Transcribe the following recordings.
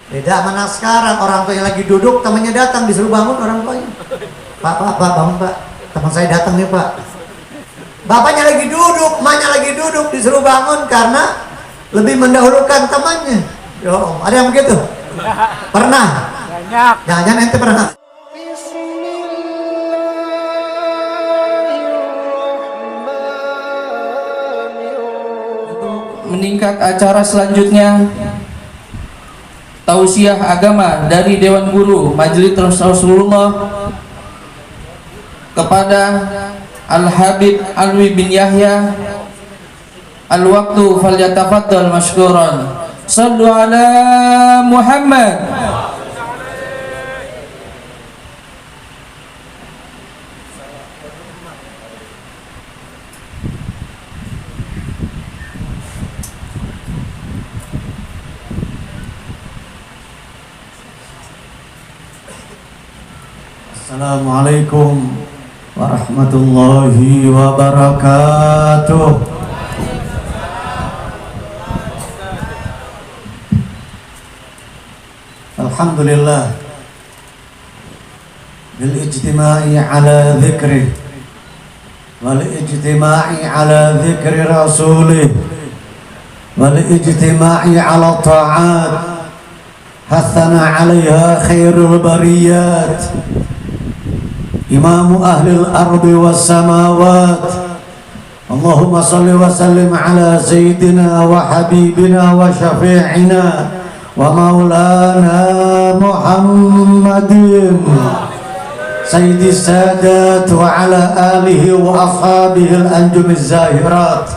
Beda mana sekarang, orang tua yang lagi duduk, temannya datang disuruh bangun orang tuanya. Pak, bangun Pak, teman saya datang nih Pak. Bapaknya lagi duduk, emaknya lagi duduk, disuruh bangun karena lebih mendahulukan temannya. Yo, ada yang begitu? Pernah? Banyak. Jangan-jangan ente pernah. Meningkat acara selanjutnya, tausiah agama dari Dewan Guru Majelis Rasulullah kepada Al-Habib Alwi bin Yahya. Al-waktu falyatafaddal mashkuran. Sallu ala Muhammad. Assalamualaikum warahmatullahi wabarakatuh. Alhamdulillah bil ijtima'i ala dzikrih wal ijtima'i ala dzikri rasulih wal ijtima'i ala ta'at hathana 'alaiha khairul bariyat Imamu ahlil ardi was samawat. Allahumma salli wa sallim ala sayyidina wa habibina wa syafi'ina wa maulana Muhammadin sayyidi sadat wa ala alihi wa ashabihi al-anjum az-zahirat.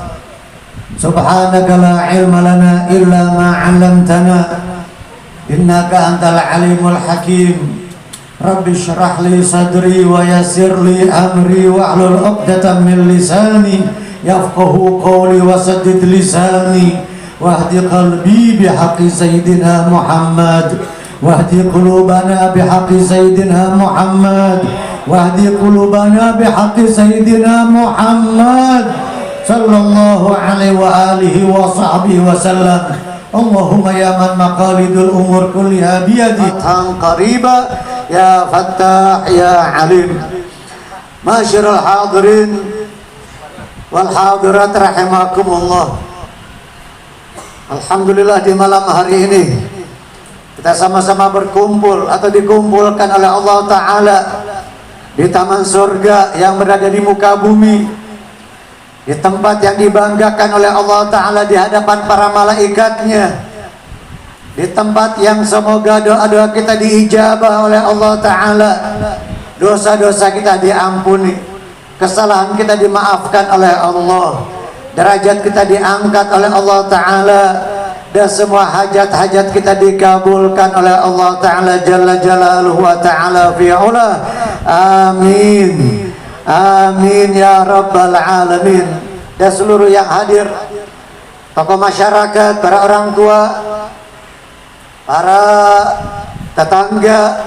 Subhanaka la ilma lana illa ma 'allamtana innaka antal alimul hakim. Rabbi syrah li sadri wa yassir li amri wahlul 'uqdatam min lisani yafqahu qawli wa saddid lisani wahdi qalbi bihaqqi sayyidina Muhammad wahdi qulubana bihaqqi sayyidina Muhammad wahdi qulubana bihaqqi sayyidina Muhammad sallallahu alaihi wa alihi wa sahbihi wa sallam. Allahumma ya man maqalidul umur kulliha biyadi tan qariba ya fattah ya alim. Masyarul hadirin wal hadirat rahimakumullah. Alhamdulillah di malam hari ini kita sama-sama berkumpul atau dikumpulkan oleh Allah Ta'ala di taman surga yang berada di muka bumi, di tempat yang dibanggakan oleh Allah Ta'ala di hadapan para malaikatnya, di tempat yang semoga doa-doa kita diijabah oleh Allah Ta'ala, dosa-dosa kita diampuni, kesalahan kita dimaafkan oleh Allah, derajat kita diangkat oleh Allah Ta'ala, dan semua hajat-hajat kita dikabulkan oleh Allah Ta'ala Jalla Jalaluhu wa Ta'ala fi'ula. Amin. Amin ya rabbal alamin. Dan seluruh yang hadir, tokoh masyarakat, para orang tua, para tetangga,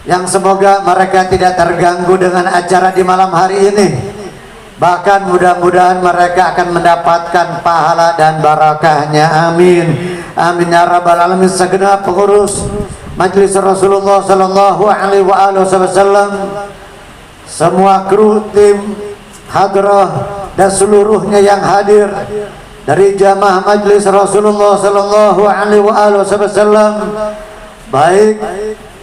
yang semoga mereka tidak terganggu dengan acara di malam hari ini. Bahkan mudah-mudahan mereka akan mendapatkan pahala dan barakahnya. Amin. Amin ya rabbal alamin. Segenap pengurus Majelis Rasulullah sallallahu alaihi wasallam, semua kru, tim, hadrah, dan seluruhnya yang hadir dari jamaah Majelis Rasulullah sallallahu alaihi wasallam, baik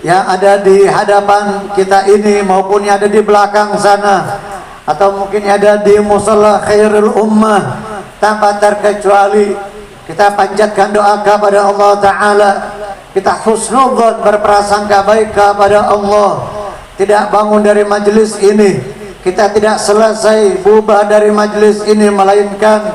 yang ada di hadapan kita ini maupun yang ada di belakang sana, atau mungkin ada di musalla khairul ummah, tanpa terkecuali kita panjatkan doa kepada Allah Ta'ala, kita husnudzon, berprasangka baik kepada Allah. Tidak bangun dari majelis ini, kita tidak selesai bubar dari majelis ini, melainkan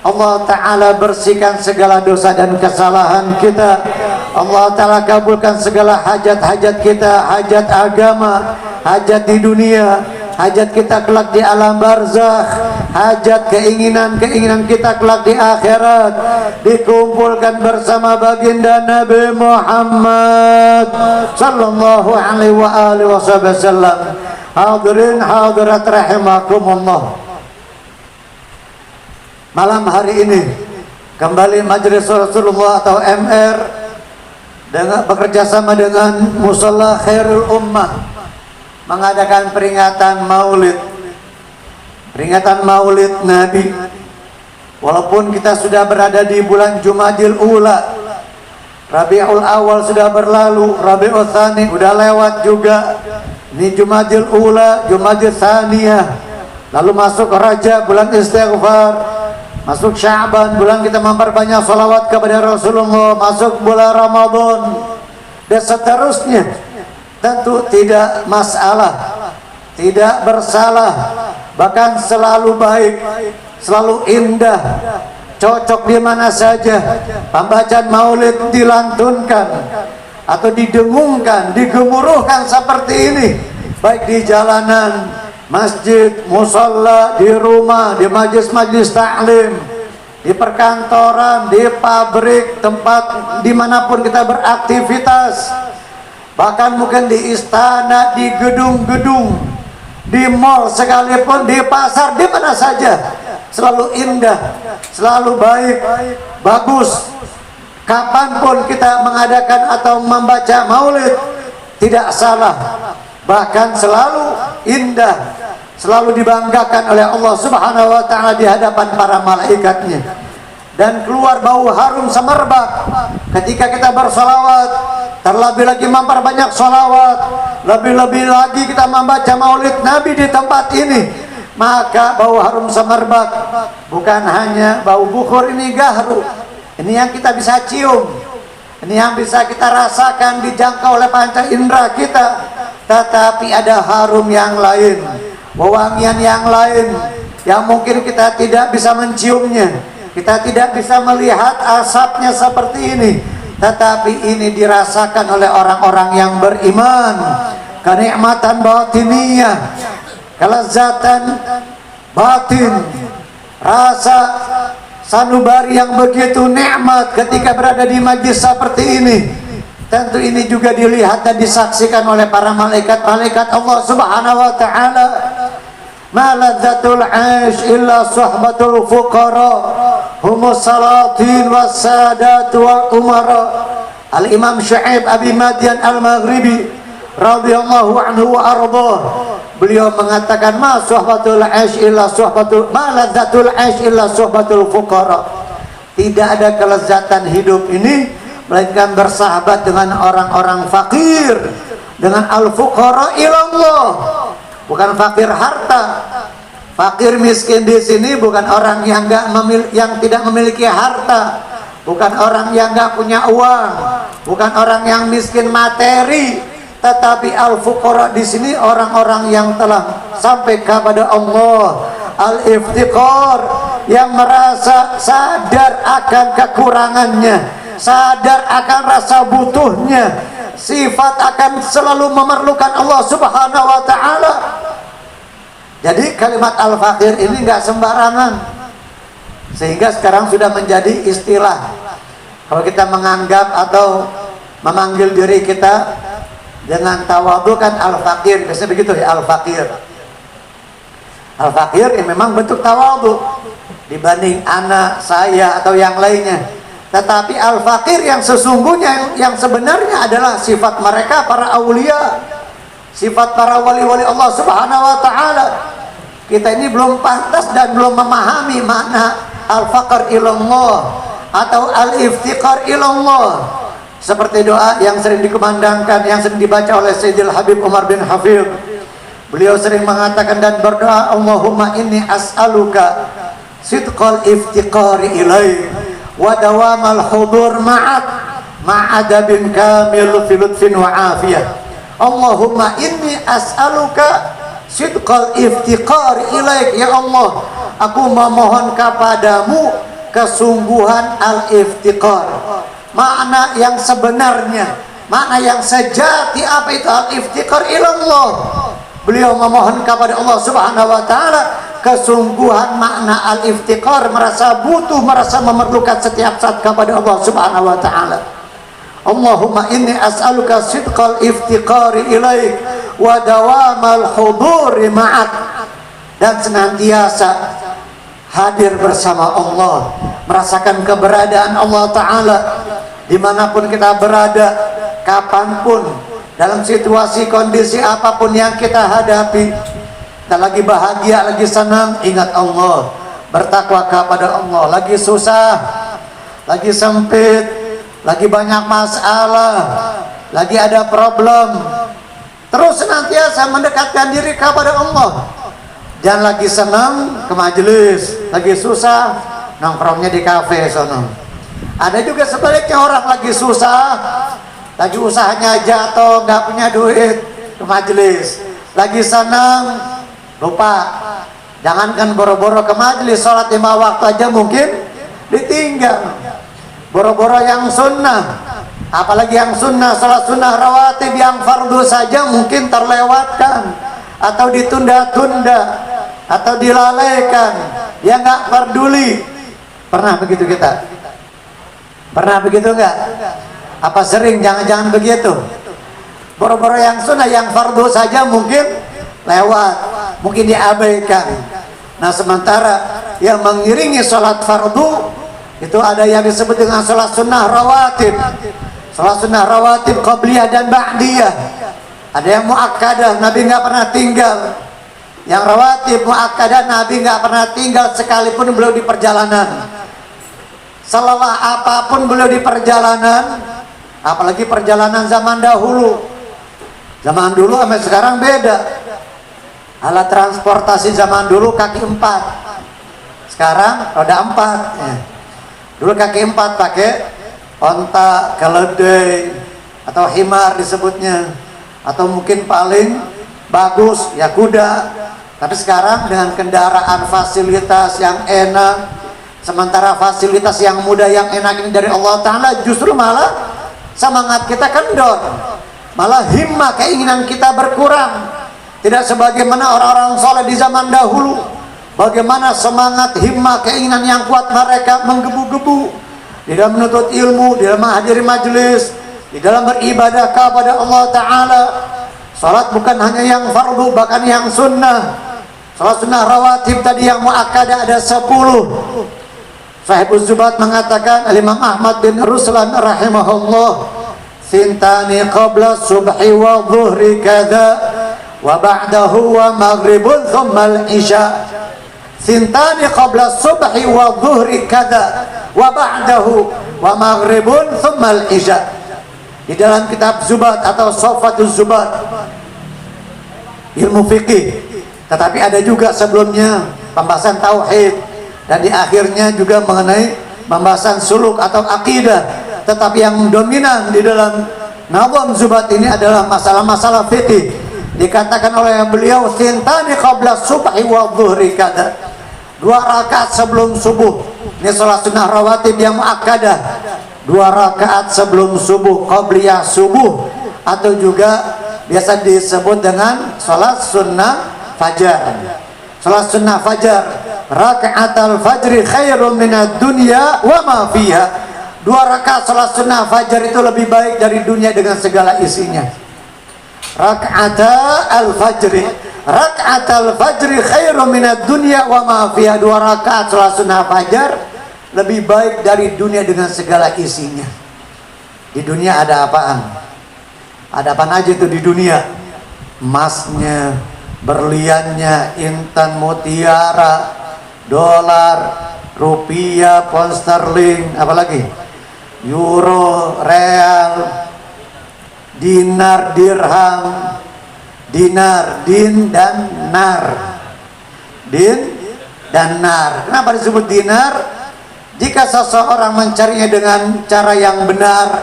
Allah Ta'ala bersihkan segala dosa dan kesalahan kita. Allah Ta'ala kabulkan segala hajat-hajat kita, hajat agama, hajat di dunia, hajat kita kelak di alam barzakh, hajat keinginan-keinginan kita kelak di akhirat, dikumpulkan bersama baginda Nabi Muhammad sallallahu alaihi wa alihi wasallam. Hadirin hadirat rahimakumullah. Malam hari ini kembali Majelis Rasulullah atau MR dengan bekerja sama dengan Musalla Khairul Ummah mengadakan peringatan Maulid Nabi. Walaupun kita sudah berada di bulan Jumadil Ula, Rabiul Awal sudah berlalu, Rabiul Tsani udah lewat juga. Ini Jumadil Ula, Jumadil Tsaniyah, lalu masuk Rajab, bulan istighfar, masuk Sya'ban, bulan kita memperbanyak salawat kepada Rasulullah, masuk bulan Ramadan, dan seterusnya. Tentu tidak masalah, tidak bersalah, bahkan selalu baik, selalu indah, cocok di mana saja. Pembacaan maulid dilantunkan atau didengungkan, digemuruhkan seperti ini, baik di jalanan, masjid, musalla, di rumah, di majlis-majlis taklim, di perkantoran, di pabrik, tempat dimanapun kita beraktivitas, bahkan mungkin di istana, di gedung-gedung, di mall sekalipun, di pasar, di mana saja, selalu indah, selalu baik, bagus. Kapanpun kita mengadakan atau membaca maulid tidak salah, bahkan selalu indah, selalu dibanggakan oleh Allah Subhanahu wa ta'ala di hadapan para malaikatnya, dan keluar bau harum semerbak ketika kita bersalawat. Terlebih lagi memperbanyak salawat, lebih-lebih lagi kita membaca maulid Nabi di tempat ini, maka bau harum semerbak. Bukan hanya bau bukhur, ini gahru, ini yang kita bisa cium, ini yang bisa kita rasakan, dijangkau oleh panca indera kita. Tetapi ada harum yang lain, wewangian yang lain, yang mungkin kita tidak bisa menciumnya, kita tidak bisa melihat asapnya seperti ini, tetapi ini dirasakan oleh orang-orang yang beriman. Kenikmatan batiniyah, kelezatan batin, rasa sanubari yang begitu nikmat ketika berada di majlis seperti ini. Tentu ini juga dilihat dan disaksikan oleh para malaikat-malaikat Allah Subhanahu wa ta'ala. Ma ladzatul 'aish illa suhbatul fuqara humus salatin wassadat wa umara. Al-Imam Syu'aib Abi Madian Al-Maghribi radhiyallahu anhu wa ardhah, beliau mengatakan ma suhbatul 'aish illa suhbatul ma ladzatul 'aish illa suhbatul fuqara. Tidak ada kelezatan hidup ini melainkan bersahabat dengan orang-orang fakir, dengan al-fuqara ilallah. Bukan fakir harta. Fakir miskin di sini bukan orang yang yang tidak memiliki harta, bukan orang yang enggak punya uang, bukan orang yang miskin materi, tetapi al-fuqara di sini orang-orang yang telah sampai kepada Allah, al-iftiqar, yang merasa sadar akan kekurangannya, sadar akan rasa butuhnya, sifat akan selalu memerlukan Allah Subhanahu wa ta'ala. Jadi kalimat al-fakir ini enggak sembarangan, sehingga sekarang sudah menjadi istilah. Kalau kita menganggap atau memanggil diri kita dengan tawadhu kan al-fakir, biasanya begitu ya, al-fakir. Al-fakir ya memang bentuk tawadhu dibanding anak, saya atau yang lainnya. Tetapi al-fakir yang sesungguhnya, yang sebenarnya adalah sifat mereka para aulia, sifat para wali-wali Allah Subhanahu wa ta'ala. Kita ini belum pantas dan belum memahami makna al-faqr ilallah atau al-iftiqar ilallah. Seperti doa yang sering dikumandangkan, yang sering dibaca oleh Sayyidil Habib Umar bin Hafidh. Beliau sering mengatakan dan berdoa, Allahumma inni as'aluka sidqal iftiqari ilaih wa dawamal hudur ma'ak ma'adabin kamil fi lutfin wa afiyah. Allahumma inni as'aluka sidqal iftiqar ilaik, ya Allah, aku memohon kepadamu kesungguhan al-iftiqar, makna yang sebenarnya, makna yang sejati. Apa itu al-iftiqar ilallah? Beliau memohon kepada Allah Subhanahu wa ta'ala kesungguhan makna al-iftiqar, merasa butuh, merasa memerlukan setiap saat kepada Allah Subhanahu wa ta'ala. Allahumma inni as'aluka sidqal iftiqari ilaik wa dawamal huduri ma'ak, dan senantiasa hadir bersama Allah, merasakan keberadaan Allah Ta'ala, dimanapun kita berada, kapanpun, dalam situasi kondisi apapun yang kita hadapi, kita lagi bahagia, lagi senang, ingat Allah, bertakwa kepada Allah. Lagi susah, lagi sempit, lagi banyak masalah, lagi ada problem, terus senantiasa mendekatkan diri kepada Allah. Jangan lagi senang ke majelis, lagi susah nongkrongnya di kafe sono. Ada juga sebaliknya, orang lagi susah, lagi usahanya jatuh, nggak punya duit, ke majelis. Lagi senang, lupa. Jangankan boro-boro ke majelis, sholat 5 waktu aja mungkin ditinggal. Boro-boro yang sunnah, apalagi yang sunnah, sholat sunnah rawatib yang fardu saja mungkin terlewatkan, atau ditunda-tunda, atau dilalaikan, ya nggak peduli. Pernah begitu kita? Pernah begitu nggak? Apa sering? Jangan-jangan begitu. Boro-boro yang sunnah, yang fardu saja mungkin lewat, mungkin diabaikan. Nah, sementara yang mengiringi sholat fardu itu ada yang disebut dengan sholat sunnah rawatib. Sholat sunnah rawatib qabliyah dan ba'diyah. Ada yang muakkadah, Nabi nggak pernah tinggal. Yang rawatib muakkadah, Nabi nggak pernah tinggal sekalipun beliau di perjalanan. Selelah apapun beliau di perjalanan, apalagi perjalanan zaman dahulu. Zaman dulu sampai sekarang beda. Alat transportasi zaman dulu kaki 4, sekarang roda 4 ya. Dulu kaki 4 pakai onta, keledai, atau himar disebutnya, atau mungkin paling bagus ya kuda. Tapi sekarang dengan kendaraan fasilitas yang enak, sementara fasilitas yang mudah yang enak ini dari Allah Ta'ala, justru malah semangat kita kendor, malah himmah, keinginan kita berkurang. Tidak sebagaimana orang-orang soleh di zaman dahulu, bagaimana semangat, himmah, keinginan yang kuat mereka menggebu-gebu di dalam menuntut ilmu, di dalam menghadiri majelis, di dalam beribadah kepada Allah Ta'ala. Salat bukan hanya yang fardu, bahkan yang sunnah. Salat sunnah rawatib tadi yang muakkadah ada 10. Sahibuz Zubat mengatakan, Imam Ahmad bin Ruslan rahimahullah, sintani qabla subhi wa dhuhri kada wa ba'dahu wa maghribun thumma al-isya. Sintani qabla subhi wa dhuhri kada wa ba'dahu wa maghribun thumma al-isya. Di dalam kitab Zubat atau Sofatuz Zubat, ilmu fikih, tetapi ada juga sebelumnya pembahasan tauhid, dan di akhirnya juga mengenai pembahasan suluk atau akidah. Tetapi yang dominan di dalam Nazam Zubat ini adalah masalah-masalah fikih. Dikatakan oleh beliau, sintani qabla subhi wa dhuhri kada, 2 rakaat sebelum subuh. Ini salat sunnah rawatib yang muakkadah. 2 rakaat sebelum subuh, qabliyah subuh, atau juga biasa disebut dengan salat sunnah fajar. Salat sunnah fajar, raka'atul fajri khairum minad dunya wa ma fiha. 2 rakaat salat sunnah fajar itu lebih baik dari dunia dengan segala isinya. Raka'atul fajri khairum minad dunya wa ma fiha. 2 rakaat salat sunnah fajar lebih baik dari dunia dengan segala isinya. Di dunia ada apaan? Ada apaan aja itu di dunia? Emasnya, berliannya, intan, mutiara, dolar, rupiah, pound sterling, apalagi euro, real, dinar, dirham, dinar, din dan nar. Din dan nar. Kenapa disebut dinar? Jika seseorang mencarinya dengan cara yang benar,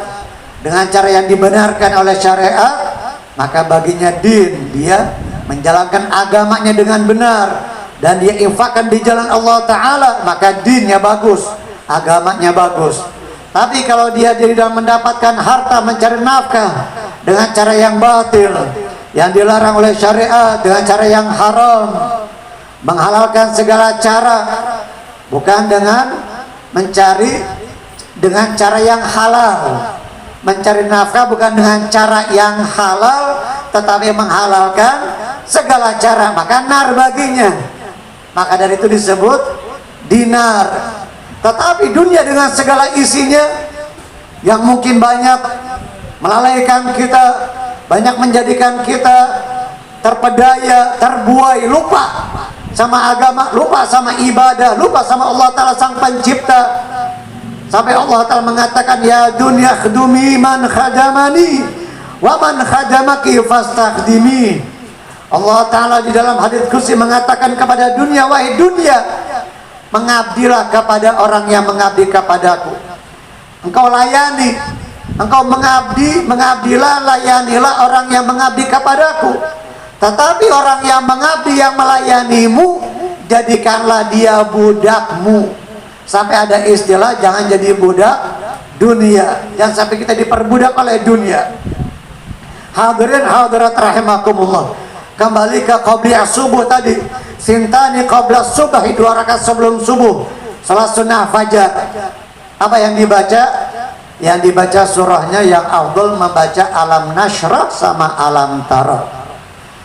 dengan cara yang dibenarkan oleh syariat, maka baginya din, dia menjalankan agamanya dengan benar, dan dia infakkan di jalan Allah Ta'ala, maka dinnya bagus, agamanya bagus. Tapi kalau dia dalam mendapatkan harta, mencari nafkah dengan cara yang batil, yang dilarang oleh syariat, dengan cara yang haram, menghalalkan segala cara, bukan dengan mencari dengan cara yang halal, mencari nafkah bukan dengan cara yang halal, tetapi menghalalkan segala cara, maka nar baginya. Maka dari itu disebut dinar. Tetapi dunia dengan segala isinya yang mungkin banyak melalaikan kita, banyak menjadikan kita terpedaya, terbuai, lupa sama agama, lupa sama ibadah, lupa sama Allah Ta'ala sang pencipta. Sampai Allah Ta'ala mengatakan, ya dunya khudumi man khadamani wa man khadamaki fastakhdimi. Allah Ta'ala di dalam hadits qudsi mengatakan kepada dunia, wahai dunia, mengabdilah kepada orang yang mengabdi kepadaku. Engkau layani, engkau mengabdilah, layanilah orang yang mengabdi kepadaku. Tetapi orang yang mengabdi, yang melayanimu, jadikanlah dia budakmu. Sampai ada istilah, jangan jadi budak dunia, jangan sampai kita diperbudak oleh dunia. Hadirin hadirat rahimakumullah, kembali ke qobliyah subuh tadi. Sintani qabla subuh, 2 rakaat sebelum subuh, salat sunnah fajar. Apa yang dibaca? Yang dibaca surahnya yang afdal membaca alam nashrah sama alam tara.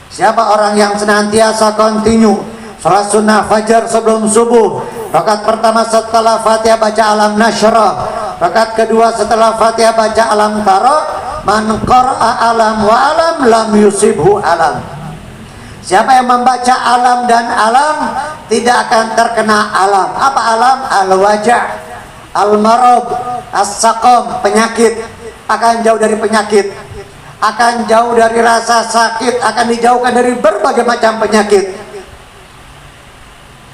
Siapa orang yang senantiasa continue salat sunnah fajar sebelum subuh, rakaat pertama setelah Fatihah baca alam nashrah, rakaat kedua setelah Fatihah baca alam tara, man qara'a alam wa alam lam yusibhu alam. Siapa yang membaca alam dan alam tidak akan terkena alam. Apa alam? Al-wajah, al-marad, as-saqam, penyakit. Akan jauh dari penyakit, akan jauh dari rasa sakit, akan dijauhkan dari berbagai macam penyakit.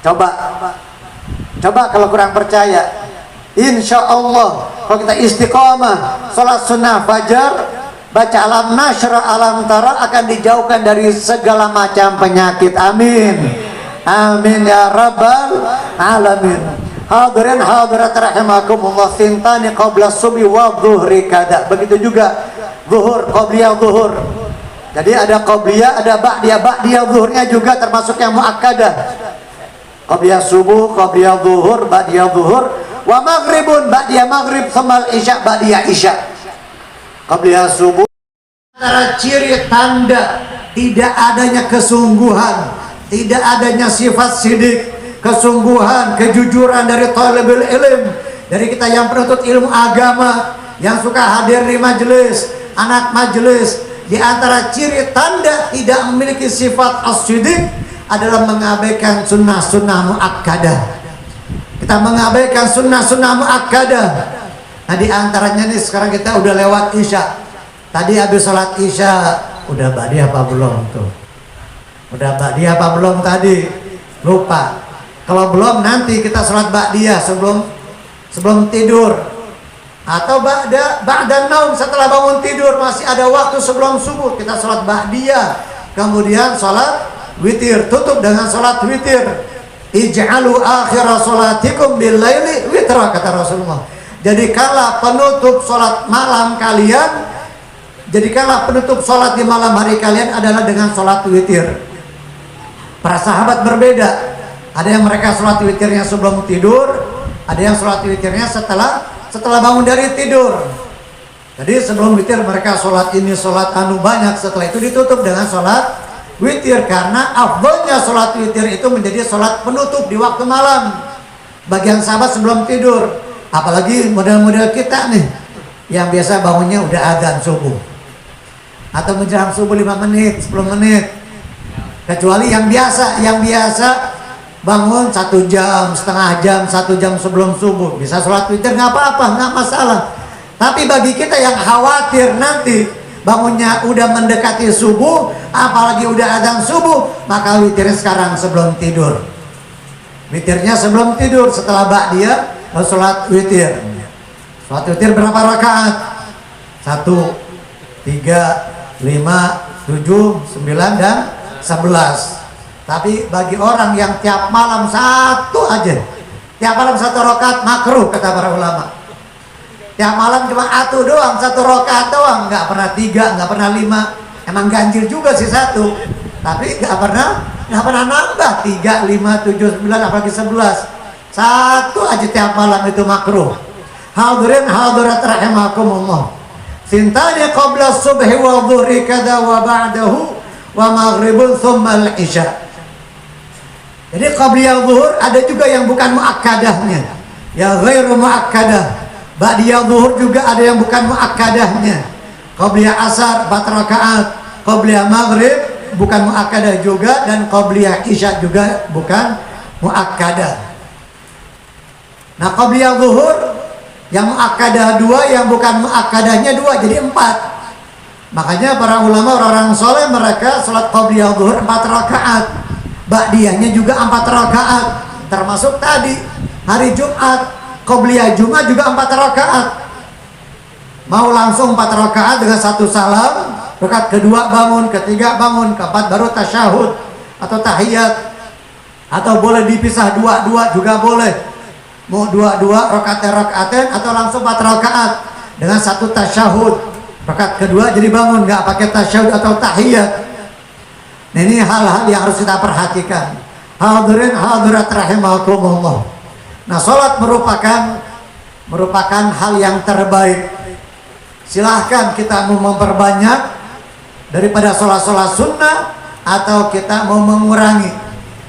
Coba kalau kurang percaya, insya Allah kalau kita istiqomah salat sunnah fajar, baca alam nashrah, alam tara, akan dijauhkan dari segala macam penyakit. Amin, amin ya rabbal alamin. Hadirin hadirat rahimakumullah, sintani qabla subhi wa dhuhri kada. Begitu juga zuhur, qabliyah zuhur. Jadi ada qabliyah, ada ba'diyah. Ba'diyah zuhurnya juga termasuk yang muakkadah. Qabliyah subuh, qabliyah zuhur, ba'diyah zuhur, wa maghribun, ba'diyah maghrib, thumma isya, ba'diyah isya. Qabliyah subuh, antara ciri tanda tidak adanya kesungguhan, tidak adanya sifat sidik, kesungguhan, kejujuran dari talibul ilm, dari kita yang penuntut ilmu agama, yang suka hadir di majelis, anak majelis. Di antara ciri tanda tidak memiliki sifat as-sidik adalah mengabaikan sunnah-sunnah muakkadah. Kita mengabaikan sunnah-sunnah muakkadah. Nah, di antaranya nih sekarang kita udah lewat isya. Tadi habis sholat isya, udah ba'diyah apa belum tuh? Udah ba'diyah apa belum tadi? Lupa. Kalau belum, nanti kita sholat ba'diyah sebelum tidur, atau ba'da naum, setelah bangun tidur masih ada waktu sebelum subuh, kita sholat ba'diyah. Kemudian sholat witir, tutup dengan sholat witir. Ij'alu akhira sholatikum bil laili witra, kata Rasulullah. Jadikanlah penutup sholat malam kalian, jadikanlah penutup sholat di malam hari kalian adalah dengan sholat witir. Para sahabat berbeda. Ada yang mereka sholat witirnya sebelum tidur, ada yang sholat witirnya setelah bangun dari tidur. Jadi sebelum witir mereka sholat ini, sholat anu banyak, setelah itu ditutup dengan sholat witir. Karena afdalnya sholat witir itu menjadi sholat penutup di waktu malam bagian sahabat sebelum tidur. Apalagi model-model kita nih yang biasa bangunnya udah adzan subuh atau menjelang subuh 5 menit, 10 menit. Kecuali yang biasa bangun 1 jam, setengah jam, 1 jam sebelum subuh, bisa sholat witir, nggak apa-apa, nggak masalah. Tapi bagi kita yang khawatir nanti bangunnya udah mendekati subuh, apalagi udah adzan subuh, maka witirnya sekarang sebelum tidur. Witirnya sebelum tidur, setelah ba'diyah sholat witir. Sholat witir berapa rakaat? 1, 3, 5, 7, 9, dan 11. Tapi bagi orang yang tiap malam 1 aja, tiap malam 1 rakaat makruh kata para ulama. Tiap malam cuma 1 doang, 1 rakaat doang, nggak pernah 3, nggak pernah 5. Emang ganjil juga sih 1, tapi nggak pernah nambah 3, 5, 7, 9, apalagi 11. 1 aja tiap malam itu makruh. Hadirin hadirat rahimakumullah, sintani qabla subhi wa dhuhri kada wa ba'dahu wa maghribun thumma al-isya. Jadi qabliyah zuhur ada juga yang bukan muakkadahnya, ya ghairu muakkadah. Ba'diyah zuhur juga ada yang bukan muakkadahnya. Qabliyah asar 4 rakaat, qabliyah maghrib bukan muakkadah juga, dan qabliyah isya juga bukan muakkadah. Nah, qabliyah zuhur yang muakkadah 2, yang bukan muakkadahnya 2, jadi 4. Makanya para ulama, orang-orang soleh, mereka sholat qabliyah zuhur 4 rakaat, ba'diyahnya juga 4 rakaat, termasuk tadi hari Jumat qabliyah Jumat juga 4 rakaat. Mau langsung 4 rakaat dengan 1 salam, rakaat kedua bangun, ketiga bangun, keempat baru tasyahud atau tahiyat, atau boleh dipisah 2-2 juga boleh. Mau 2-2 rakaat atau langsung 4 rakaat dengan 1 tasyahud, rakaat kedua jadi bangun, nggak pakai tasyahud atau tahiyat. Nah, ini hal-hal yang harus kita perhatikan. Hadirin hadirat rahimakumullah. Nah, sholat merupakan hal yang terbaik. Silahkan kita mau memperbanyak daripada sholat-sholat sunnah, atau kita mau mengurangi.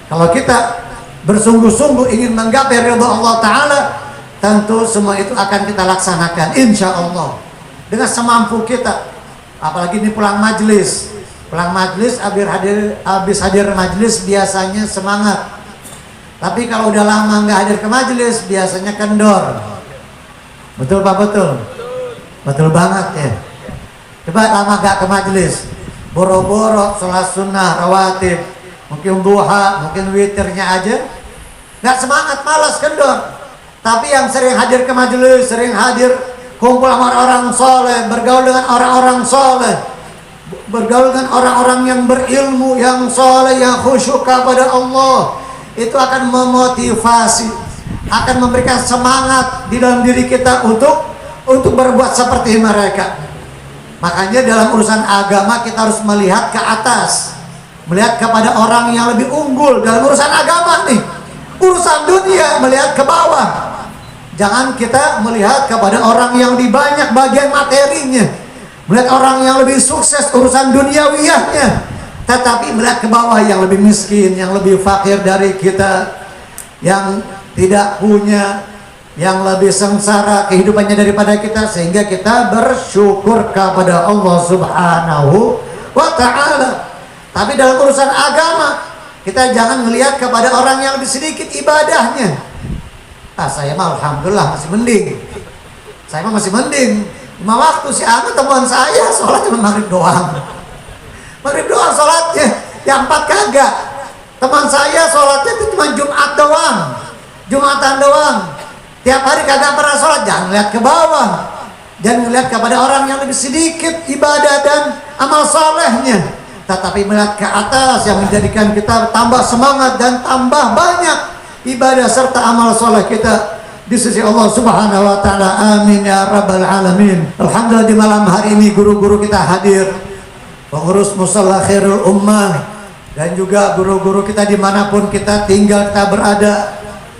Kalau kita bersungguh-sungguh ingin menggapai ridha Allah Ta'ala, tentu semua itu akan kita laksanakan insya Allah dengan semampu kita. Apalagi ini pulang majlis habis hadir majlis biasanya semangat, tapi kalau udah lama nggak hadir ke majlis biasanya kendor. Betul Pak? Betul banget ya. Coba lama gak ke majlis, boro-boro sholat sunnah rawatib, mungkin duha, mungkin witirnya aja gak semangat, malas, kendor. Tapi yang sering hadir ke majlis, sering hadir kumpul sama orang soleh, bergaul dengan orang-orang soleh, bergaul dengan orang-orang yang berilmu, yang soleh, yang khusyuk kepada Allah, itu akan memotivasi, akan memberikan semangat di dalam diri kita untuk berbuat seperti mereka. Makanya dalam urusan agama kita harus melihat ke atas, melihat kepada orang yang lebih unggul dalam urusan agama nih. Urusan dunia melihat ke bawah. Jangan kita melihat kepada orang yang di banyak bagian materinya, melihat orang yang lebih sukses urusan duniawiyahnya, tetapi melihat ke bawah yang lebih miskin, yang lebih fakir dari kita, yang tidak punya, yang lebih sengsara kehidupannya daripada kita, sehingga kita bersyukur kepada Allah Subhanahu wa Ta'ala. Tapi dalam urusan agama kita jangan melihat kepada orang yang lebih sedikit ibadahnya. Saya mah alhamdulillah masih mending. Saya mah masih mending. 5 waktu si Anu temuan saya sholat cuma maghrib doang. Maghrib doang sholatnya, yang 4 kagak. Teman saya sholatnya itu cuma Jumat doang, Jumatan doang. Tiap hari kagak pernah sholat. Jangan lihat ke bawah, jangan melihat kepada orang yang lebih sedikit ibadah dan amal solehnya, tetapi melihat ke atas yang menjadikan kita tambah semangat dan tambah banyak ibadah serta amal soleh kita di sisi Allah Subhanahu wa Ta'ala. Amin ya rabbal alamin. Alhamdulillah di malam hari ini guru-guru kita hadir, pengurus Musalla Khairul Ummah, dan juga guru-guru kita dimanapun kita tinggal, kita berada.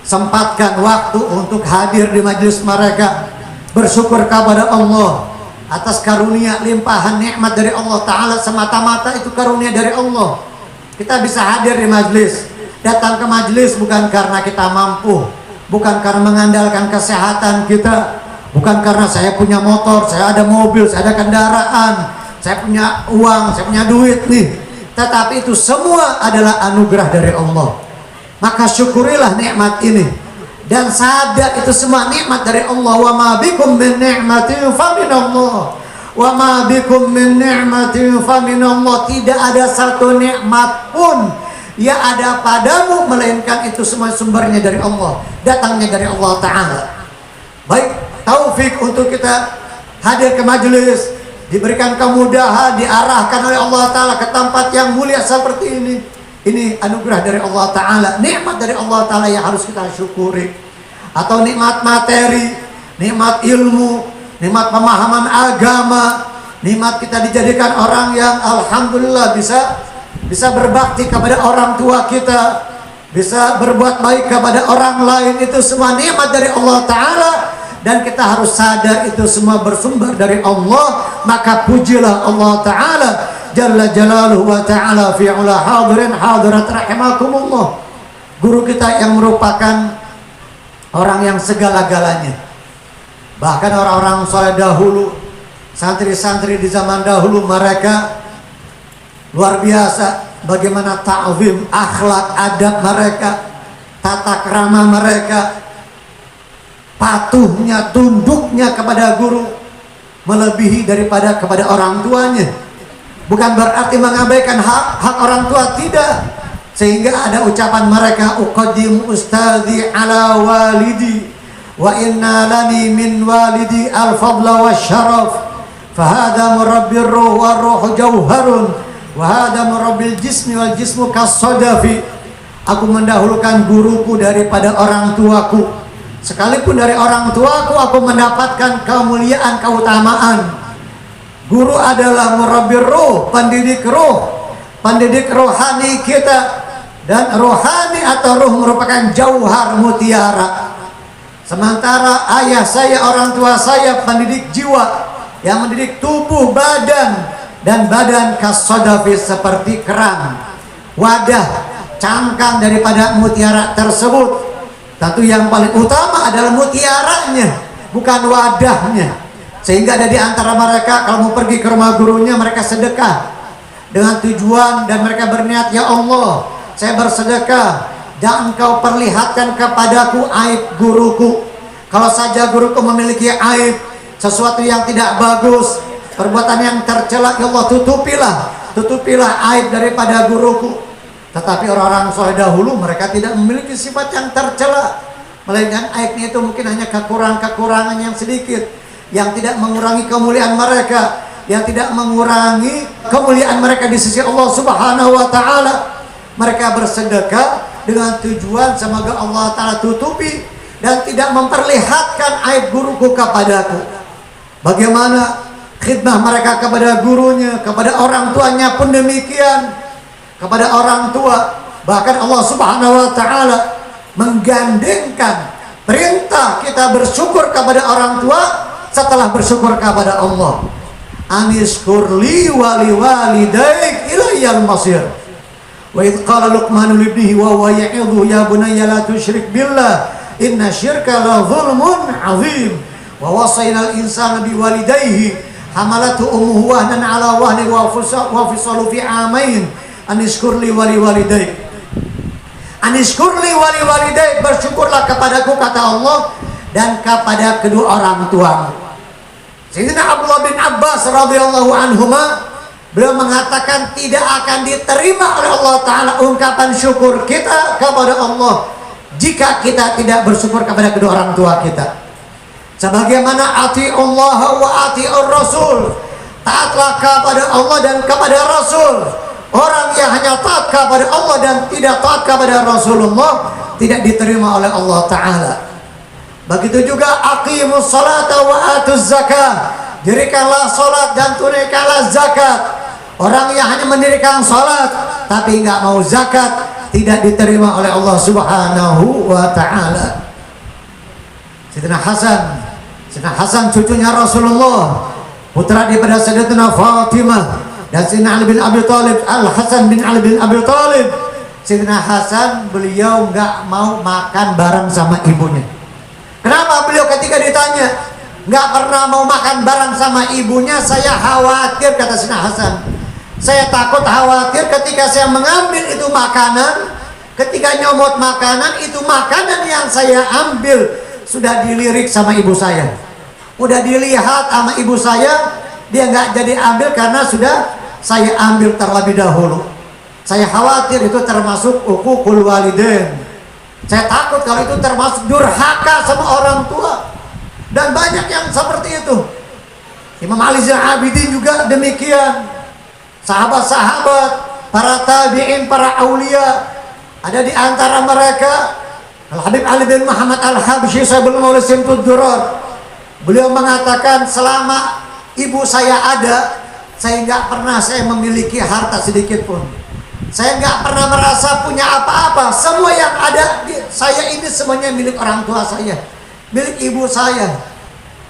Sempatkan waktu untuk hadir di majelis mereka, bersyukur kepada Allah atas karunia limpahan nikmat dari Allah Ta'ala. Semata-mata itu karunia dari Allah. Kita bisa hadir di majelis, datang ke majelis bukan karena kita mampu, bukan karena mengandalkan kesehatan kita, bukan karena saya punya motor, saya ada mobil, saya ada kendaraan, saya punya uang, saya punya duit nih, tetapi itu semua adalah anugerah dari Allah. Maka syukurilah nikmat ini dan sadar itu semua nikmat dari Allah. Wa ma bikum min ni'matin fa minallah. Wa ma bikum min ni'matin fa minallah. Tidak ada satu nikmat pun yang ada padamu melainkan itu semua sumbernya dari Allah, datangnya dari Allah Ta'ala. Baik, taufik untuk kita hadir ke majelis, diberikan kemudahan, diarahkan oleh Allah Ta'ala ke tempat yang mulia seperti ini. Ini anugerah dari Allah Ta'ala, nikmat dari Allah Ta'ala yang harus kita syukuri. Atau nikmat materi, nikmat ilmu, nikmat pemahaman agama, nikmat kita dijadikan orang yang alhamdulillah bisa berbakti kepada orang tua kita, bisa berbuat baik kepada orang lain. Itu semua nikmat dari Allah Ta'ala, dan kita harus sadar itu semua bersumber dari Allah. Maka pujilah Allah Ta'ala Jalla Jalaluhu wa Ta'ala fi'ula. Hadirin hadirat rahimakumullah, guru kita yang merupakan orang yang segala-galanya, Bahkan orang-orang soleh dahulu, santri-santri di zaman dahulu, mereka luar biasa bagaimana ta'zim, akhlak, adab mereka, tata krama mereka, patuhnya, tunduknya kepada guru melebihi daripada kepada orang tuanya. Bukan berarti mengabaikan hak orang tua, tidak. Sehingga ada ucapan mereka, uqaddimu ustadzi ala walidi wa inna lani min walidi al-fadla wa syaraf fahada murabbir ruh wa ruh jauharun wa hada murabbil jismi wal jismu kasadafi. Aku mendahulukan guruku daripada orang tuaku, sekalipun dari orang tuaku aku mendapatkan kemuliaan, keutamaan. Guru adalah murabbir ruh, pendidik ruh, pendidik rohani kita. Dan rohani atau ruh merupakan jauhar, mutiara. Sementara ayah saya, orang tua saya pendidik jiwa, yang mendidik tubuh, badan. Dan badan kasadafi, seperti kerang, wadah, cangkang daripada mutiara tersebut. Tentu yang paling utama adalah mutiaranya, bukan wadahnya. Sehingga ada di antara mereka kalau mau pergi ke rumah gurunya, mereka sedekah dengan tujuan, dan mereka berniat, ya Allah, saya bersedekah dan engkau perlihatkan kepadaku aib guruku. Kalau saja guruku memiliki aib, sesuatu yang tidak bagus, perbuatan yang tercela, ya Allah, tutupilah aib daripada guruku. Tetapi orang-orang soleh dahulu, mereka tidak memiliki sifat yang tercela, melainkan aibnya itu mungkin hanya kekurangan-kekurangan yang sedikit, yang tidak mengurangi kemuliaan mereka, yang tidak mengurangi kemuliaan mereka di sisi Allah Subhanahu wa Ta'ala. Mereka bersedekah dengan tujuan semoga Allah Ta'ala tutupi dan tidak memperlihatkan aib guruku kepadaku. Bagaimana khidmah mereka kepada gurunya, kepada orang tuanya pun demikian. Kepada orang tua, bahkan Allah Subhanahu wa Ta'ala menggandengkan perintah kita bersyukur kepada orang tua setelah bersyukur kepada Allah. Anishkurli wali walidaik ilayyal masir. Wa idh qala Luqmanu libnihi wa huwa ya'idhu ya bunayya la tusyrik billah inna syirka la zulmun 'adzim. Wa wasaynal insana biwalidayhi hamalatu ummuhu wahnan 'ala wahnin wa fisalu fi 'amain anishkurli wali walidayk. Anishkurli wali walidayk, bersyukurlah kepadaku, kata Allah, dan kepada kedua orang tuamu. Sayyidina Abdullah bin Abbas radhiyallahu anhuma, beliau mengatakan tidak akan diterima oleh Allah Ta'ala ungkapan syukur kita kepada Allah jika kita tidak bersyukur kepada kedua orang tua kita. Sebagaimana ati'ullah wa ati'ur rasul, taatlah kepada Allah dan kepada Rasul. Orang yang hanya taat kepada Allah dan tidak taat kepada Rasulullah tidak diterima oleh Allah Ta'ala. Begitu juga aqimus salata wa atuz zakah, dirikanlah salat dan tunaikanlah zakat. Orang yang hanya mendirikan salat tapi nggak mau zakat tidak diterima oleh Allah Subhanahu wa Ta'ala. Sayyidina Hasan cucunya Rasulullah, putra daripada Sayyidatina Fatimah, dan Sayyidina Ali bin Abi Thalib, Al-Hasan bin Ali bin Abi Thalib. Sayyidina Hasan, beliau nggak mau makan bareng sama ibunya. Kenapa? Beliau ketika ditanya nggak pernah mau makan bareng sama ibunya, saya khawatir, kata Sayyidina Hasan, saya takut khawatir ketika saya mengambil itu makanan, ketika nyomot makanan, itu makanan yang saya ambil sudah dilirik sama ibu saya, udah dilihat sama ibu saya, dia nggak jadi ambil karena sudah saya ambil terlebih dahulu. Saya khawatir itu termasuk uququl walidain. Saya takut kalau itu termasuk durhaka sama orang tua. Dan banyak yang seperti itu. Imam Ali Zainal Abidin juga demikian. Sahabat-sahabat, para tabi'in, para aulia, ada di antara mereka Al-Habib Ali bin Muhammad Al-Habsyi Sahibul Maula Simtud Durar. Beliau mengatakan, selama ibu saya ada, saya nggak pernah saya memiliki harta sedikit pun. Saya nggak pernah merasa punya apa-apa. Semua yang ada saya ini semuanya milik orang tua saya, milik ibu saya.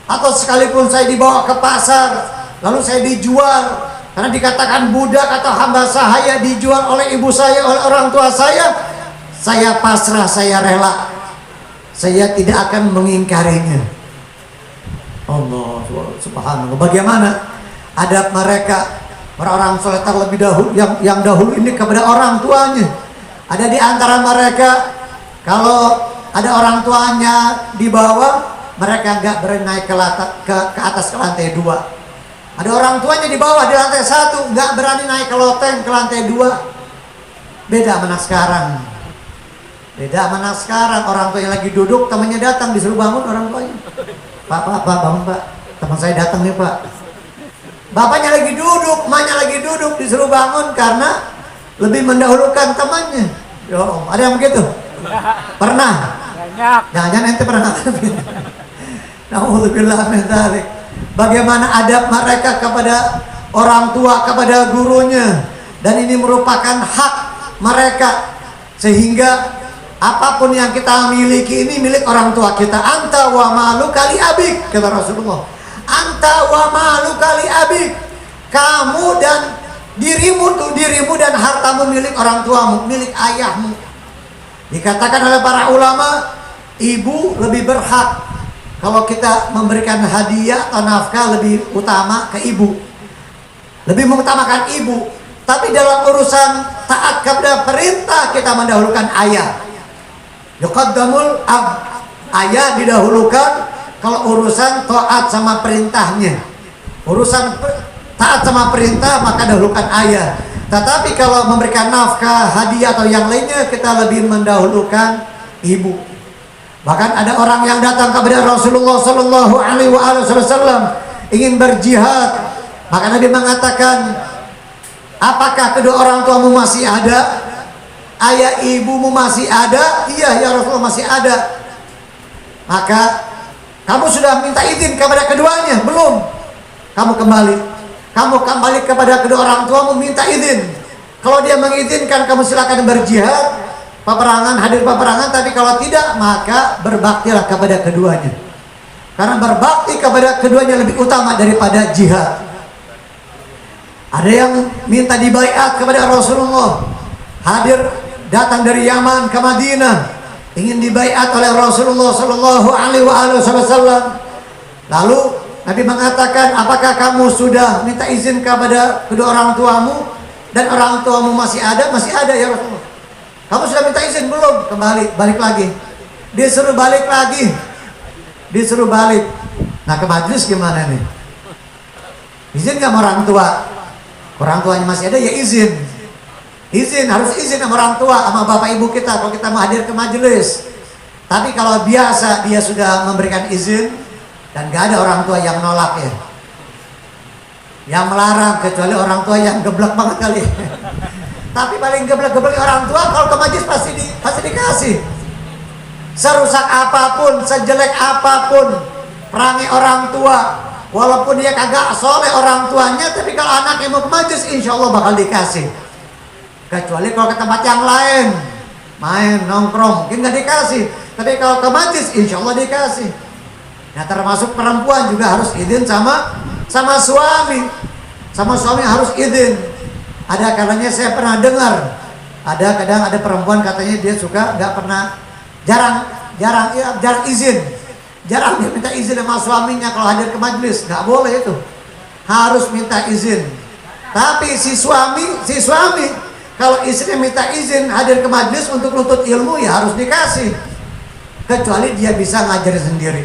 Atau sekalipun saya dibawa ke pasar, lalu saya dijual karena dikatakan budak atau hamba sahaya, dijual oleh ibu saya, oleh orang tua saya pasrah, saya rela. Saya tidak akan mengingkarinya. Allah subhanallah. Bagaimana adab mereka orang-orang soleh terlebih dahulu yang dahulu ini kepada orang tuanya. Ada di antara mereka kalau ada orang tuanya di bawah, mereka nggak berani naik ke atas ke lantai 2. Ada orang tuanya di bawah di lantai 1, nggak berani naik ke loteng ke lantai 2. Beda mana sekarang. Beda mana sekarang, orang tua yang lagi duduk, temannya datang disuruh bangun orang tuanya. Pak, bangun Pak, teman saya datang nih Pak. Bapaknya lagi duduk, emaknya lagi duduk, disuruh bangun karena lebih mendahulukan temannya. Yo, ada yang begitu? Pernah? Banyak. Jangan-jangan ente pernah ngalamin. Nauzubillah min dzalik. Bagaimana adab mereka kepada orang tua, kepada gurunya, dan ini merupakan hak mereka, sehingga apapun yang kita miliki ini milik orang tua kita. Anta wa malu kali abik, kata Rasulullah. Anta wa malu kali abik. Kamu dan dirimu dan hartamu milik orang tuamu, milik ayahmu. Dikatakan oleh para ulama, ibu lebih berhak. Kalau kita memberikan hadiah atau nafkah, lebih utama ke ibu, lebih mengutamakan ibu. Tapi dalam urusan taat kepada perintah, kita mendahulukan ayah. Yuqaddamul ab, ayah didahulukan kalau urusan taat sama perintahnya. Urusan taat sama perintah maka dahulukan ayah. Tetapi kalau memberikan nafkah, hadiah atau yang lainnya, kita lebih mendahulukan ibu. Bahkan ada orang yang datang kepada Rasulullah Sallallahu Alaihi Wasallam ingin berjihad, maka Nabi mengatakan, apakah kedua orang tuamu masih ada? Ayah ibumu masih ada? Iya ya Rasulullah, masih ada. Maka kamu sudah minta izin kepada keduanya? Belum. Kamu kembali kepada kedua orang tuamu, minta izin. Kalau dia mengizinkan, kamu silakan berjihad, peperangan, hadir peperangan. Tapi kalau tidak, maka berbaktilah kepada keduanya, karena berbakti kepada keduanya lebih utama daripada jihad. Ada yang minta dibaiat kepada Rasulullah, hadir datang dari Yaman ke Madinah, ingin dibaiat oleh Rasulullah Sallallahu Alaihi Wasallam. Lalu Nabi mengatakan, apakah kamu sudah minta izin kepada kedua orang tuamu? Dan orang tuamu masih ada? Masih ada ya Rasulullah. Kamu sudah minta izin belum? Balik lagi. Disuruh balik lagi. Disuruh balik. Nah, ke majelis gimana nih? Izin gak sama orang tua? Orang tuanya masih ada, ya izin. Izin, harus izin sama orang tua, sama bapak ibu kita kalau kita mau hadir ke majelis. Tapi kalau biasa dia sudah memberikan izin dan gak ada orang tua yang menolak ya, yang melarang, kecuali orang tua yang geblek banget kali. Tapi paling geblek-geblek orang tua kalau ke majelis pasti dikasih. Serusak apapun, sejelek apapun perangai orang tua, walaupun dia kagak soleh orang tuanya, tapi kalau anaknya mau ke majelis, insya Allah bakal dikasih. Kecuali kalau ke tempat yang lain, main, nongkrong, mungkin gak dikasih. Tapi kalau ke majelis, insya Allah dikasih. Nah, termasuk perempuan juga harus izin sama suami. Sama suami harus izin. Ada kalanya saya pernah dengar, kadang ada perempuan katanya dia suka nggak pernah, jarang izin, jarang dia minta izin sama suaminya kalau hadir ke majelis. Nggak boleh itu, harus minta izin. Tapi si suami kalau istrinya minta izin hadir ke majelis untuk nuntut ilmu, ya harus dikasih. Kecuali dia bisa ngajarin sendiri.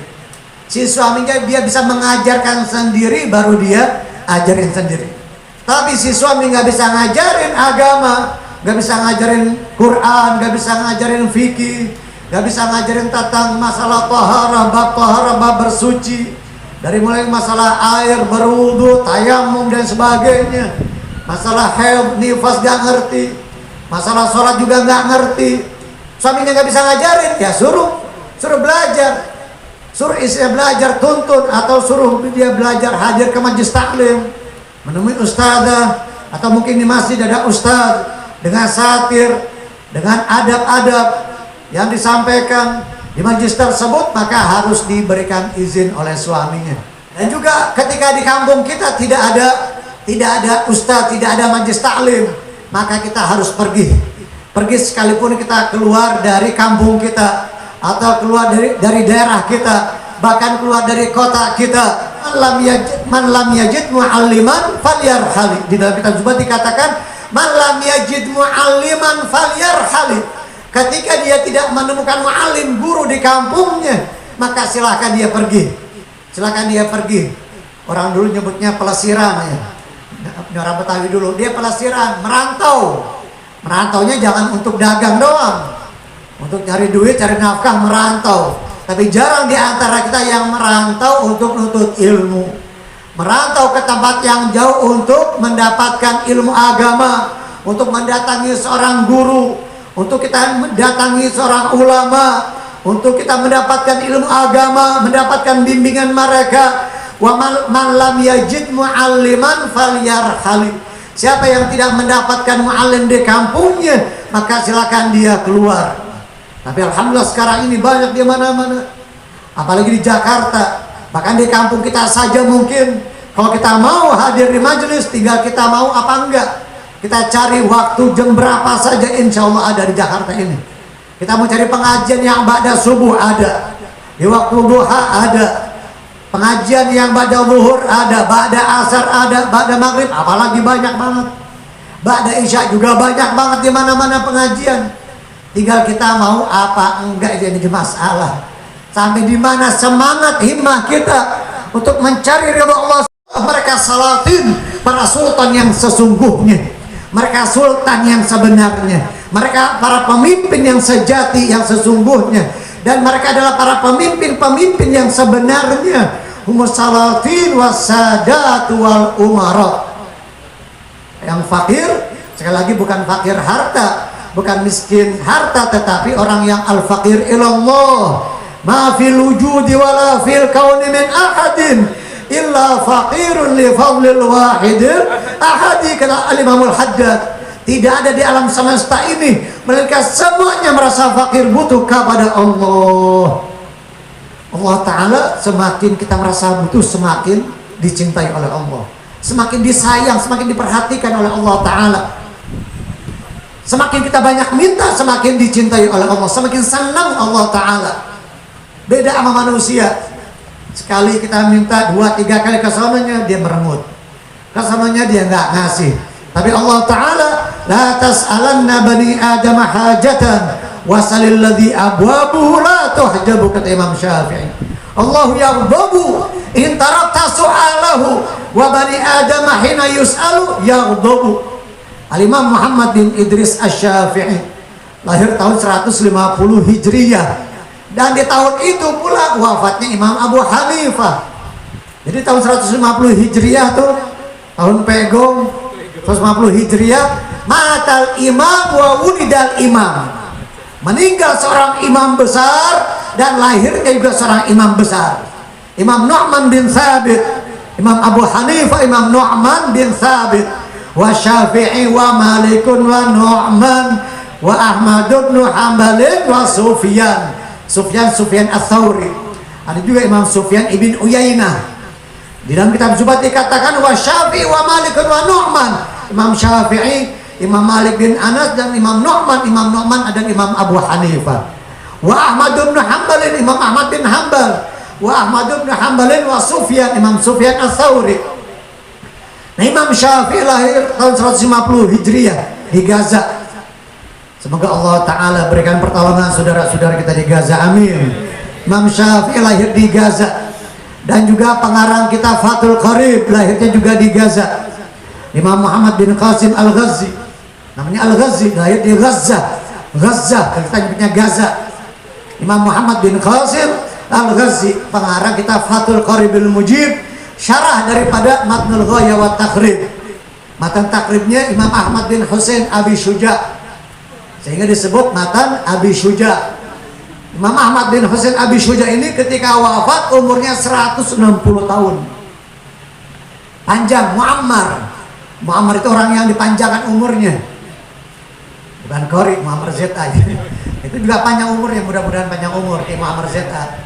Si suaminya dia bisa mengajarkan sendiri, baru dia ajarin sendiri. Tapi si suami nggak bisa ngajarin agama, nggak bisa ngajarin Quran, nggak bisa ngajarin fikih, nggak bisa ngajarin tentang masalah taharah, bab bersuci, dari mulai masalah air, berwudu, tayamum dan sebagainya, masalah haid, nifas nggak ngerti, masalah sholat juga nggak ngerti. Suaminya nggak bisa ngajarin, ya suruh belajar, suruh istrinya belajar, tuntun, atau suruh dia belajar hadir ke majelis taklim, menemui ustadzah, atau mungkin di masjid ada ustadz dengan satir, dengan adab-adab yang disampaikan di majelis tersebut, maka harus diberikan izin oleh suaminya. Dan juga ketika di kampung kita tidak ada ustadz, tidak ada majelis taklim, maka kita harus pergi sekalipun kita keluar dari kampung kita atau keluar dari daerah kita, bahkan keluar dari kota kita. Man lam yajid mu'alliman falyarhali. Di dalam kitab Zubat dikatakan man lam yajid mu'alliman falyarhali. Ketika dia tidak menemukan mu'allim, guru di kampungnya, maka silahkan dia pergi. Silahkan dia pergi. Orang dulu nyebutnya pelesiran ya. Orang Betawi dulu, dia pelesiran, merantau. Merantaunya jangan untuk dagang doang, untuk cari duit, cari nafkah, merantau. Tapi jarang di antara kita yang merantau untuk menuntut ilmu, merantau ke tempat yang jauh untuk mendapatkan ilmu agama, untuk mendatangi seorang guru, untuk kita mendatangi seorang ulama, untuk kita mendapatkan ilmu agama, mendapatkan bimbingan mereka. Wa man lam yajid mu'alliman falyarhali. Siapa yang tidak mendapatkan mu'allim di kampungnya, maka silakan dia keluar. Tapi alhamdulillah sekarang ini banyak di mana-mana, apalagi di Jakarta, bahkan di kampung kita saja mungkin. Kalau kita mau hadir di majelis, tinggal kita mau apa enggak. Kita cari waktu jam berapa saja, insya Allah ada di Jakarta ini. Kita mau cari pengajian yang ba'da subuh ada, di waktu duha ada, pengajian yang ba'da zuhur ada, ba'da asar ada, ba'da maghrib apalagi banyak banget, ba'da isya juga banyak banget di mana-mana pengajian. Tinggal kita mau apa enggak, jadi masalah. Sampai di mana semangat himmah kita untuk mencari ridha Allah. Mereka salatin, para sultan yang sesungguhnya, mereka sultan yang sebenarnya, mereka para pemimpin yang sejati, yang sesungguhnya, dan mereka adalah para pemimpin-pemimpin yang sebenarnya. Humus salatin wassadatu wal umara. Yang fakir, sekali lagi bukan fakir harta, bukan miskin harta, tetapi orang yang al-faqir ilallah. Ma fil wujudi wala fil kauni min ahadin illa faqirun li fadlil wahidil ahadi, kata al-Imamul Haddad. Tidak ada di alam semesta ini melainkan semuanya merasa fakir, butuh kepada Allah. Allah Ta'ala, semakin kita merasa butuh, semakin dicintai oleh Allah, semakin disayang, semakin diperhatikan oleh Allah Ta'ala. Semakin kita banyak minta, semakin dicintai oleh Allah, semakin senang Allah Ta'ala. Beda sama manusia, sekali kita minta 2-3 kali kesananya dia merengut, kesananya dia nggak ngasih. Tapi Allah Ta'ala, la tas'alanna bani adam hajatan wasalil ladhi abwabuhu la tuhjabu, kata Imam Syafi'i. Allahu yaghdabu in tarakta su'alahu wa bani adam hina yus'alu yaghdabu. Al-Imam Muhammad bin Idris Asy-Syafi'i lahir tahun 150 Hijriyah, dan di tahun itu pula wafatnya Imam Abu Hanifah. Jadi tahun 150 Hijriyah tuh tahun pegong 150 Hijriyah, matal imam wa wulidal imam. Meninggal seorang imam besar dan lahirnya juga seorang imam besar. Imam Nu'man bin Thabit, Imam Abu Hanifah, Imam Nu'man bin Thabit, wa Syafi'i wa Malikun wa Nu'man wa Ahmad bin Hanbalin wa Sufyan Ats-Tsauri. Ada juga Imam Sufyan ibn Uyainah. Di dalam kitab Zubat dikatakan wa Syafi'i wa Malikun wa Nu'man. Imam Syafi'i, Imam Malik bin Anas, dan Imam Nu'man. Imam Nu'man adalah Imam Abu Hanifah. Wa Ahmad bin Hanbalin, Imam Ahmad bin Hanbal. Wa Ahmad bin Hanbalin wa Sufyan, Imam Sufyan Ats-Tsauri. Nah, Imam Syafi'i lahir tahun 150 Hijriah di Gaza. Semoga Allah Ta'ala berikan pertolongan saudara-saudara kita di Gaza, amin. Imam Syafi'i lahir di Gaza. Dan juga pengarang kita Fathul Qarib lahirnya juga di Gaza. Imam Muhammad bin Qasim Al-Ghazi, namanya Al-Ghazi, lahir di Gaza. Kita nyebutnya Gaza. Imam Muhammad bin Qasim Al-Ghazi, pengarang kita Fathul Qaribil Mujib, syarah daripada Matnul Ghaya wa Taqrib. Matan takribnya Imam Ahmad bin Husain Abi Syuja, sehingga disebut Matan Abi Syuja. Imam Ahmad bin Husain Abi Syuja ini ketika wafat umurnya 160 tahun. Panjang, Muammar. Muammar itu orang yang dipanjangkan umurnya. Bukan Qori, Muammar Zeta. Itu juga panjang umurnya, mudah-mudahan panjang umur kayak Muammar Zeta.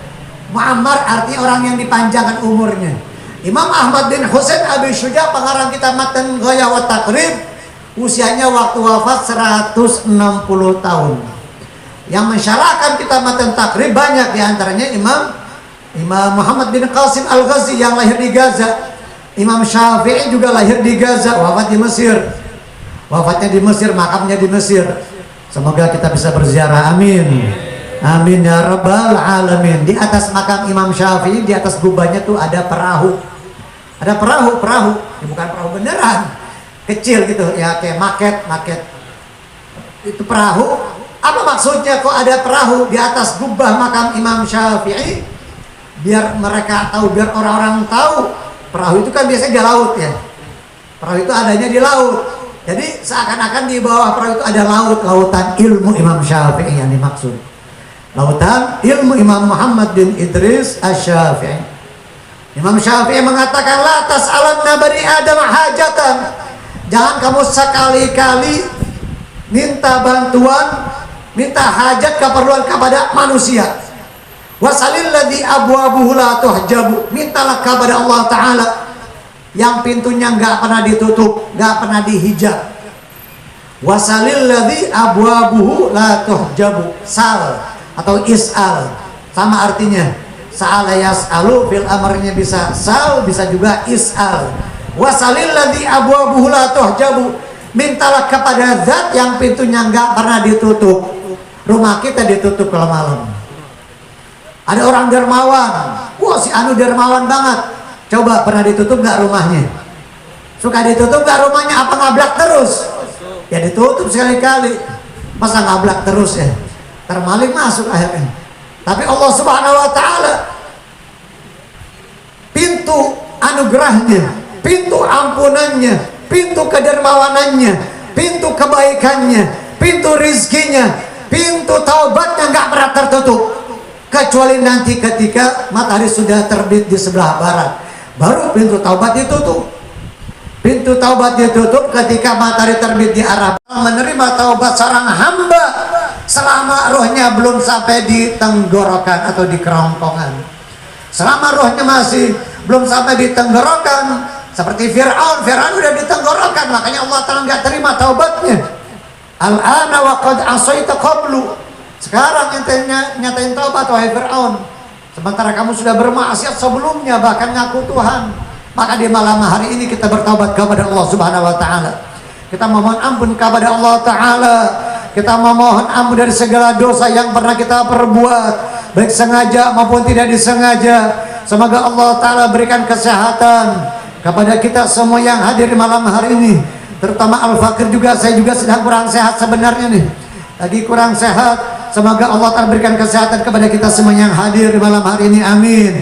Muammar arti orang yang dipanjangkan umurnya. Imam Ahmad bin Husain Abi Syuja, pengarang kitab Matan Ghaya wa Taqrib, usianya waktu wafat 160 tahun. Yang mensyarahkan kitab Matan Taqrib banyak, diantaranya Imam Imam Muhammad bin Qasim Al-Ghazi yang lahir di Gaza. Imam Syafi'i juga lahir di Gaza, wafat di Mesir. Wafatnya di Mesir, makamnya di Mesir. Semoga kita bisa berziarah, amin. Amin ya rabbal alamin. Di atas makam Imam Syafi'i, di atas gubahnya tuh ada perahu. Ada perahu. Ini bukan perahu beneran, kecil gitu ya, kayak maket. Itu perahu. Apa maksudnya kok ada perahu di atas gubah makam Imam Syafi'i? Biar mereka tahu, biar orang-orang tahu. Perahu itu kan biasanya di laut ya. Perahu itu adanya di laut. Jadi seakan-akan di bawah perahu itu ada lautan ilmu Imam Syafi'i yang dimaksud. Lautan ilmu Imam Muhammad bin Idris Asy-Syafi'i. Imam Syafi'i mengatakan, la tas'alanna bani Adam hajatan. Jangan kamu sekali-kali minta bantuan, minta hajat keperluan kepada manusia. Wasalil ladzi abwabuhu la tuhjabu. Mintalah kepada Allah Ta'ala yang pintunya nggak pernah ditutup, nggak pernah dihijab. Wasalil ladzi abwabuhu la tuhjabu. Sal atau is'al sama artinya. Sa'ala yas'alu, fil amarnya bisa sal, bisa juga is'al. Wasalil ladzi abwabuhu la tuhjabu. Mintalah kepada zat yang pintunya nggak pernah ditutup. Rumah kita ditutup kalau malam. Ada orang dermawan, wah si anu dermawan banget. Coba pernah ditutup nggak rumahnya? Suka ditutup nggak rumahnya? Apa ngablak terus? Ya ditutup sekali-kali. Masa ngablak terus ya? Termaling masuk akhirnya. Tapi Allah Subhanahu Wa Taala pintu anugerahnya, pintu ampunannya, pintu kedermawanannya, pintu kebaikannya, pintu rizkinya, pintu taubatnya nggak pernah tertutup. Kecuali nanti ketika matahari sudah terbit di sebelah barat, baru pintu taubat ditutup. Pintu taubat ditutup ketika matahari terbit di arah barat. Menerima taubat seorang hamba selama rohnya belum sampai di tenggorokan atau di kerongkongan. Selama rohnya masih belum sampai di tenggorokan, seperti Fir'aun udah di tenggorokan, makanya Allah Ta'ala nggak terima taubatnya. Al-ana wa qad asaita qablu. Sekarang nyatain taubat wahai Fir'aun, sementara kamu sudah bermaksiat sebelumnya, bahkan ngaku Tuhan. Maka di malam hari ini kita bertaubat kepada Allah Subhanahu Wa Taala. Kita memohon ampun kepada Allah Ta'ala. Kita memohon ampun dari segala dosa yang pernah kita perbuat, baik sengaja maupun tidak disengaja. Semoga Allah Ta'ala berikan kesehatan kepada kita semua yang hadir di malam hari ini, terutama Al-Fakir juga. Saya juga sedang kurang sehat sebenarnya nih, lagi kurang sehat. Semoga Allah Ta'ala berikan kesehatan kepada kita semua yang hadir di malam hari ini, amin.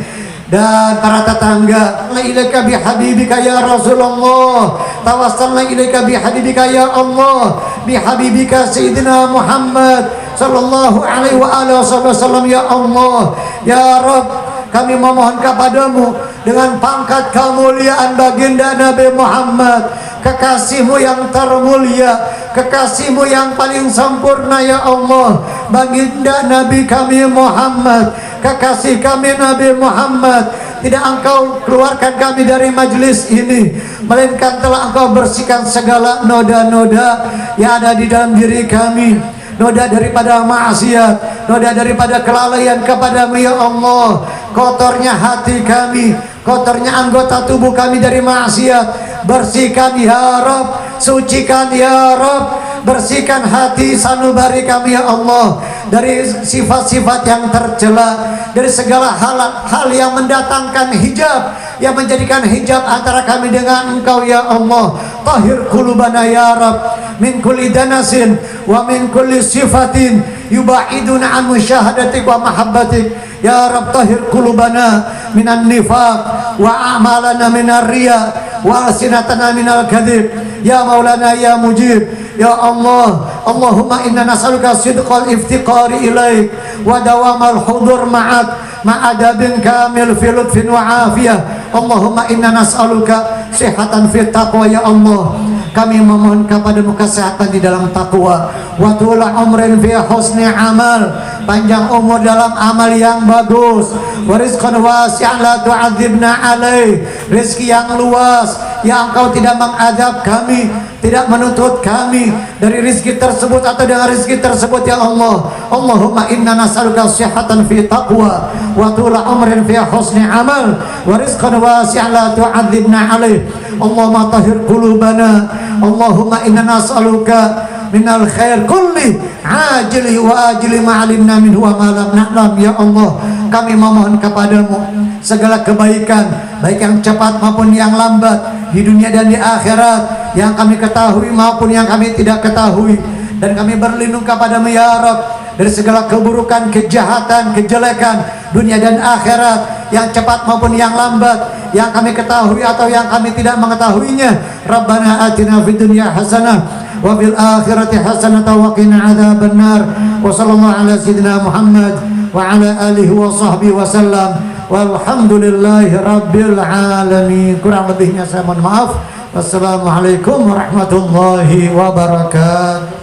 Dan para tetangga, la ilaika bihabibika ya Rasulullah, tawassalna ilaika bihabibika ya Allah, bihabibika Sayyidina Muhammad sallallahu alaihi wa alihi wasallam. Ya Allah, ya Rabb, kami memohon kepadamu dengan pangkat kemuliaan baginda Nabi Muhammad, kekasihmu yang termulia, kekasihmu yang paling sempurna ya Allah, baginda Nabi kami Muhammad, kekasih kami Nabi Muhammad. Tidak engkau keluarkan kami dari majlis ini, melainkan telah engkau bersihkan segala noda-noda yang ada di dalam diri kami, noda daripada maksiat, noda daripada kelalaian kepadamu ya Allah. Kotornya hati kami, kotornya anggota tubuh kami dari maksiat, bersihkan ya Rabb, sucikan ya Rabb, bersihkan hati sanubari kami ya Allah dari sifat-sifat yang tercela, dari segala hal yang mendatangkan hijab, yang menjadikan hijab antara kami dengan engkau ya Allah. Tahhir qulubana ya Rabb min kulli danasin wa min kulli sifatin yubaiduna an musyahadatik wa mahabbatik. Ya Rabb, tahhir qulubana minan nifaq wa a'malana minar riya wa alsinatana minal kadhib. Ya Maulana ya Mujib, ya Allah, Allahumma inna nas'aluka sidqal iftiqari ilaik wa dawamal hudur ma'adabin kamil fi lutfin wa afiyah. Allahumma inna nas'aluka sihatan fi taqwa ya Allah. Kami memohon kepadamu kesehatan di dalam takwa, wa tula umrin fi husni amal, panjang umur dalam amal yang bagus, wa rizqan wasi'an la tu'adzibna alaih, rizki yang luas Ya Engkau tidak mengadab kami, tidak menuntut kami dari rizki tersebut atau dengan rizki tersebut ya Allah. Allahumma inna nas'aluka sihhatan fi taqwa wa tula umrin fi husni amal wa rizqan wasi'an la tu'adzibna alaih. Allahumma tahhir qulubana. Allahumma inna nas'aluka minal khair kulli ajili wa ajili ma'alimna minhu wa ma lam na'lam. Ya Allah, kami memohon kepadamu segala kebaikan, baik yang cepat maupun yang lambat, di dunia dan di akhirat, yang kami ketahui maupun yang kami tidak ketahui. Dan kami berlindung kepadamu ya Rabb dari segala keburukan, kejahatan, kejelekan dunia dan akhirat, yang cepat maupun yang lambat, yang kami ketahui atau yang kami tidak mengetahuinya. Rabbana atina fid dunya hasanah wa fil akhirati hasanah wa qina adzabannar. Wa sallallahu ala sayyidina Muhammad wa ala alihi wa sahbihi wa sallam. Walhamdulillahi rabbil alamin. Kurang lebihnya saya mohon maaf. Wassalamualaikum warahmatullahi wabarakatuh.